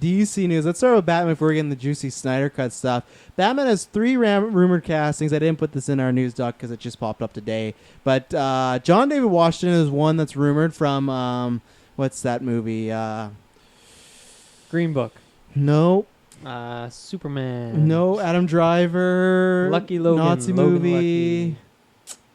DC news. Let's start with Batman before we get into the juicy Snyder Cut stuff. Batman has 3 rumored castings. I didn't put this in our news doc because it just popped up today. But John David Washington is one that's rumored from, what's that movie? Green Book. No. Superman. No, Adam Driver. Lucky Logan. Nazi Logan movie. Lucky.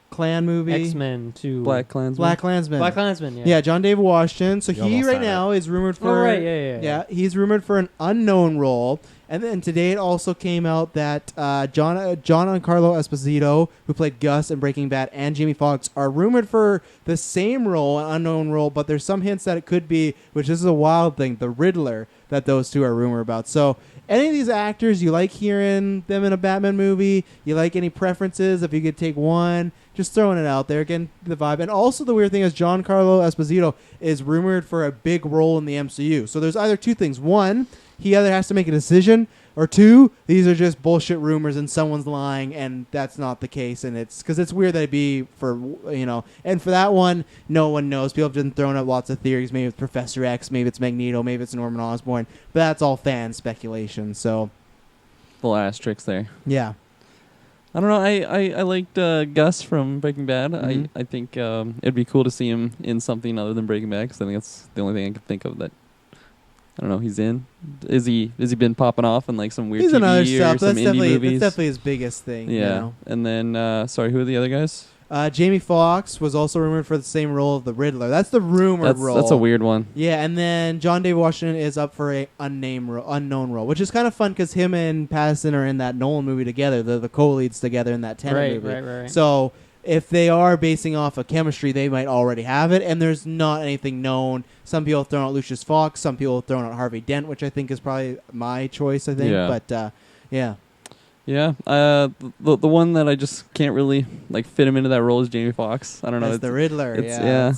Klan movie. X-Men 2. Black Klansman. Black Klansman. Black Klansman, yeah. Yeah, John David Washington. So You he almost right had it. now is rumored for... Oh, right, yeah. Yeah, he's rumored for an unknown role. And then today it also came out that John Carlo Esposito, who played Gus in Breaking Bad, and Jamie Foxx are rumored for the same role, an unknown role, but there's some hints that it could be, which this is a wild thing, the Riddler, that those two are rumored about. So any of these actors, you like hearing them in a Batman movie? You like any preferences? If you could take one, just throwing it out there, getting the vibe. And also the weird thing is Giancarlo Esposito is rumored for a big role in the MCU. So there's either two things. One, he either has to make a decision, or two, these are just bullshit rumors and someone's lying, and that's not the case. And it's because it's weird that it'd be for, and for that one, no one knows. People have been throwing out lots of theories. Maybe it's Professor X, maybe it's Magneto, maybe it's Norman Osborn, but that's all fan speculation. So, Full asterisks there. yeah. I don't know. I liked Gus from Breaking Bad. Mhm. I think it'd be cool to see him in something other than Breaking Bad, because I think that's the only thing I can think of that, I don't know, he's in. Is he been popping off in like some weird He's TV in other or stuff. some That's indie movies? definitely his biggest thing. Yeah. You know? And then, sorry, who are the other guys? Jamie Foxx was also rumored for the same role of the Riddler. That's the rumored role. That's a weird one. Yeah, and then John David Washington is up for a unknown role, which is kind of fun because him and Pattinson are in that Nolan movie together. They're the co-leads together in that Tenet movie. Right. So if they are basing off of chemistry, they might already have it, and there's not anything known. Some people have thrown out Lucius Fox. Some people have thrown out Harvey Dent, which I think is probably my choice, I think. Yeah. But, yeah. Yeah. The one that I just can't really like fit him into that role is Jamie Foxx. I don't know. That's the Riddler. Yeah.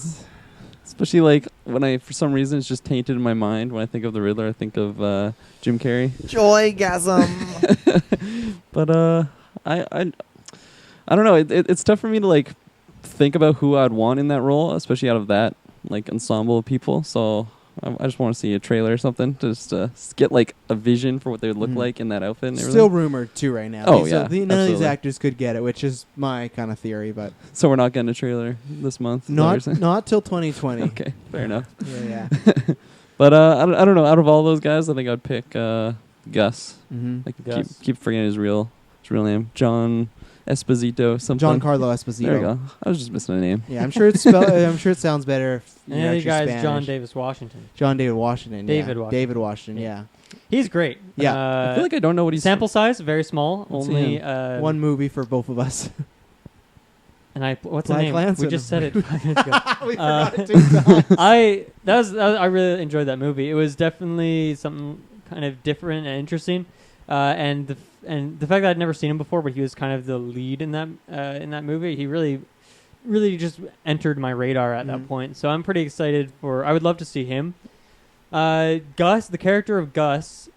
Especially like when for some reason it's just tainted in my mind. When I think of the Riddler, I think of Jim Carrey. Joygasm. But I don't know. It's tough for me to like think about who I'd want in that role, especially out of that like ensemble of people. So I just want to see a trailer or something, just get like a vision for what they would look like in that outfit. And Still rumored too right now. Oh, So yeah, none of these absolutely. actors could get it, which is my kind of theory, but So we're not getting a trailer this month. Is that what you're saying? not till 2020. Okay, fair enough. Yeah. But I don't know. Out of all those guys, I think I'd pick Gus. Mm-hmm. I Gus. keep forgetting his real name. John Esposito. Something. Giancarlo Esposito. There you go. I was just missing a name. Yeah, I'm sure it's spelled. I'm sure it sounds better if you're And the actually guy's Spanish. John Davis Washington. John David Washington. David yeah. Washington. David Washington. Yeah. He's great. Yeah. I feel like I don't know what he's. Sample size very small. Let's see Only One movie for both of us. And what's Black the name? Klansman. We just said it 5 minutes ago. We forgot it 2 times. I really enjoyed that movie. It was definitely something kind of different and interesting, and the fact that I'd never seen him before, but he was kind of the lead in that movie. He really just entered my radar at that point. So I'm pretty excited I would love to see him. Gus, the character of Gus,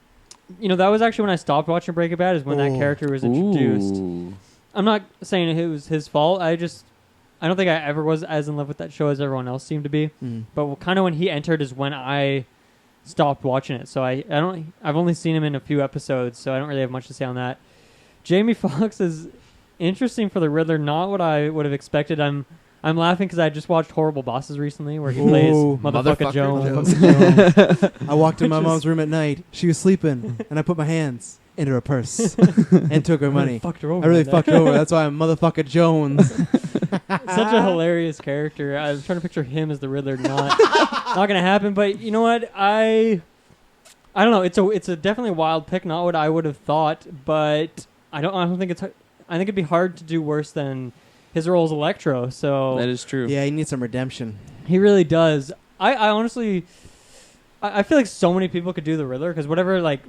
that was actually when I stopped watching Breaking Bad. Is when that character was introduced. Ooh. I'm not saying it was his fault. I don't think I ever was as in love with that show as everyone else seemed to be. But kind of when he entered is when I stopped watching it. So I've only seen him in a few episodes, so I don't really have much to say on that. Jamie Foxx is interesting for the Riddler, not what I would have expected. I'm laughing because I just watched Horrible Bosses recently, where he plays Motherfucker Jones. I walked in my mom's room at night. She was sleeping, and I put my hands into her purse and took her money. Fucked her over. I really fucked her over. That's why I'm Motherfucker Jones. Such a hilarious character. I was trying to picture him as the Riddler. Not gonna happen. But you know what? I don't know. It's a definitely wild pick. Not what I would have thought. But I don't think it's. I think it'd be hard to do worse than his role as Electro. So That is true. Yeah, he needs some redemption. he really does. I honestly. I feel like so many people could do the Riddler because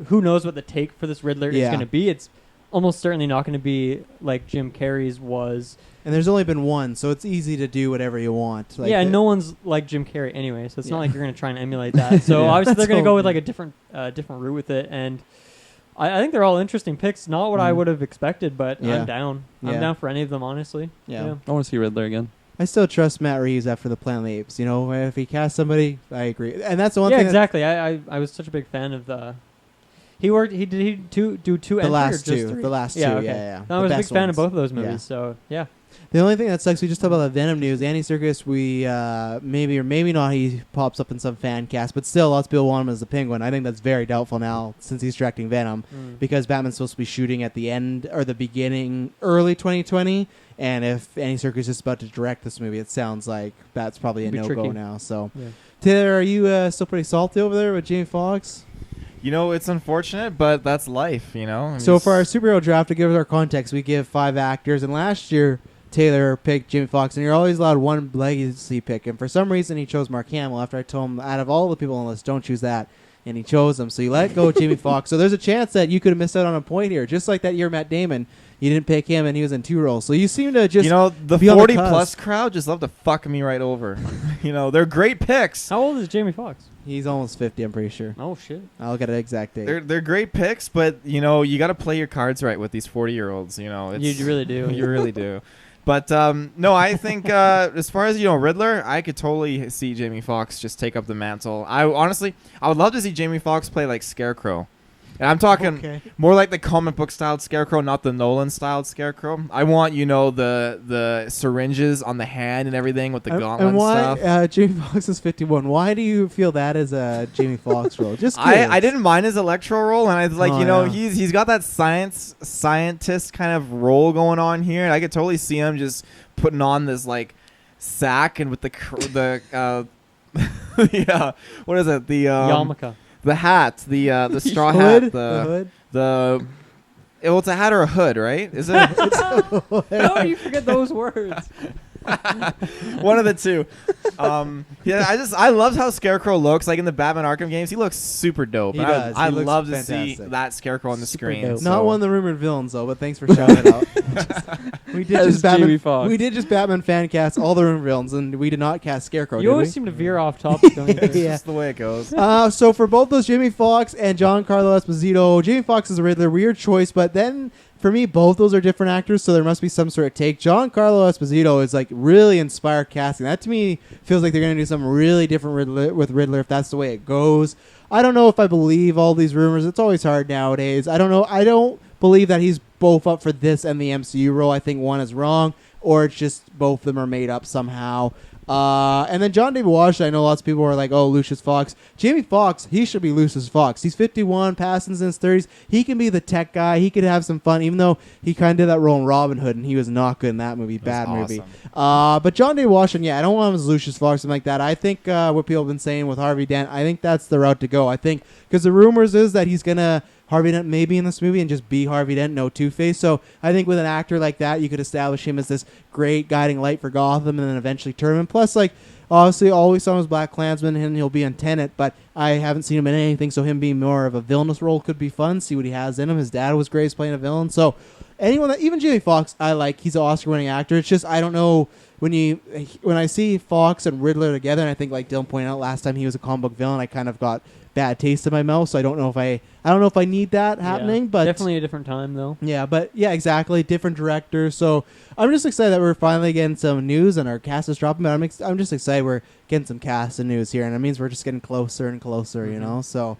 who knows what the take for this Riddler is going to be. It's almost certainly not going to be like Jim Carrey's was. And there's only been one, so it's easy to do whatever you want. And no one's like Jim Carrey anyway, so it's not like you're going to try and emulate that. So obviously they're going to go with like a different route with it, and I think they're all interesting picks. Not what I would have expected, but I'm down. I'm down for any of them, honestly. Yeah. I want to see Riddler again. I still trust Matt Reeves after the Planet of the Apes. You know, if he casts somebody, I agree. And that's the one Yeah, thing. exactly. I was such a big fan of the. He do two The entry last or just two. three? The last Yeah, two. okay. Yeah. No, I The was a big best fan of ones. both of those movies. Yeah. So yeah. The only thing that sucks, we just talked about the Venom news. Andy Serkis, we maybe or maybe not, he pops up in some fan cast, but still, lots of people want him as the Penguin. I think that's very doubtful now since he's directing Venom, because Batman's supposed to be shooting at the end or the beginning, early 2020. And if Andy Serkis is about to direct this movie, it sounds like that's probably a It'd be no-go tricky. now. So, Yeah. Taylor, are you still pretty salty over there with Jamie Foxx? You know, it's unfortunate, but that's life, you know? I mean, So for our superhero draft, to give us our context, we give 5 actors, and last year Taylor picked Jamie Foxx, and you're always allowed one legacy pick. And for some reason, he chose Mark Hamill. After I told him, out of all the people on the list, don't choose that, and he chose him. So you let go of Jamie Foxx. So there's a chance that you could have missed out on a point here, just like that year Matt Damon. You didn't pick him, and he was in 2 roles. So you seem to just you know, the be on the 40-plus cusp. crowd just love to fuck me right over. You know, they're great picks. How old is Jamie Foxx? He's almost 50, I'm pretty sure. Oh shit. I'll get an exact date. They're great picks, but, you know, you got to play your cards right with these 40-year-olds, you know. It's, You really do. You really do. But, no, I think as far as, you know, Riddler, I could totally see Jamie Foxx just take up the mantle. I would love to see Jamie Foxx play, like, Scarecrow. And I'm talking Okay. more like the comic book styled Scarecrow, not the Nolan styled Scarecrow. I want, you know, the syringes on the hand and everything with the gauntlet and why, stuff. Jamie Foxx is 51. Why do you feel that is a Jamie Foxx role? Just I curious. didn't mind his Electro role, and I was like, Oh, you know, yeah. he's got that scientist kind of role going on here. I could totally see him just putting on this like sack and with yeah, what is it? The Yarmulke. the hat, the straw Hood? hat, The hood? well, it's a hat or a hood, right? Is it No, you forget those words. one of the two? Yeah, I loved how Scarecrow looks like in the Batman Arkham games. He looks super dope. He And does. I He looks love to see fantastic. that Scarecrow on the Super screen. dope. Not so- one of the rumored villains though, but thanks for shouting it out. We did As just Batman. Jamie Foxx. We did just Batman fan cast all the rumored villains, and we did not cast Scarecrow. You did always we? seem to veer off topic. Don't you? It's Yeah. just the way it goes. So for both those, Jamie Foxx and Giancarlo Esposito, Jamie Foxx is a Riddler, weird choice, but then for me, both those are different actors, so there must be some sort of take. Giancarlo Esposito is like really inspired casting. That to me feels like they're going to do something really different with Riddler if that's the way it goes. I don't know if I believe all these rumors. It's always hard nowadays. I don't know. I don't believe that he's both up for this and the MCU role. I think one is wrong, or it's just both of them are made up somehow. And then John David Washington, I know lots of people are like, oh, Lucius Fox. Jamie Foxx, he should be Lucius Fox. He's 51, passing in his 30s. He can be the tech guy. He could have some fun, even though he kind of did that role in Robin Hood, and he was not good in that movie. Bad movie. But John David Washington, yeah, I don't want him as Lucius Fox, something like that. I think what people have been saying with Harvey Dent, I think that's the route to go. I think, because the rumors is that he's going to Harvey Dent maybe in this movie and just be Harvey Dent, no Two-Face. So I think with an actor like that, you could establish him as this great guiding light for Gotham and then eventually turn him. Plus, like, obviously, all we saw was Black Klansman and he'll be on Tenet, but I haven't seen him in anything, so him being more of a villainous role could be fun, see what he has in him. His dad was great as playing a villain. So anyone that, even Jamie Foxx, I like. He's an Oscar-winning actor. It's just, I don't know, when I see Fox and Riddler together, and I think like Dylan pointed out last time he was a comic book villain, I kind of got bad taste in my mouth, so I don't know if I need that happening. Yeah, but definitely a different time though. Yeah, but yeah, exactly. Different director. So I'm just excited that we're finally getting some news and our cast is dropping. But I'm just excited we're getting some cast and news here, and it means we're just getting closer and closer. You know. So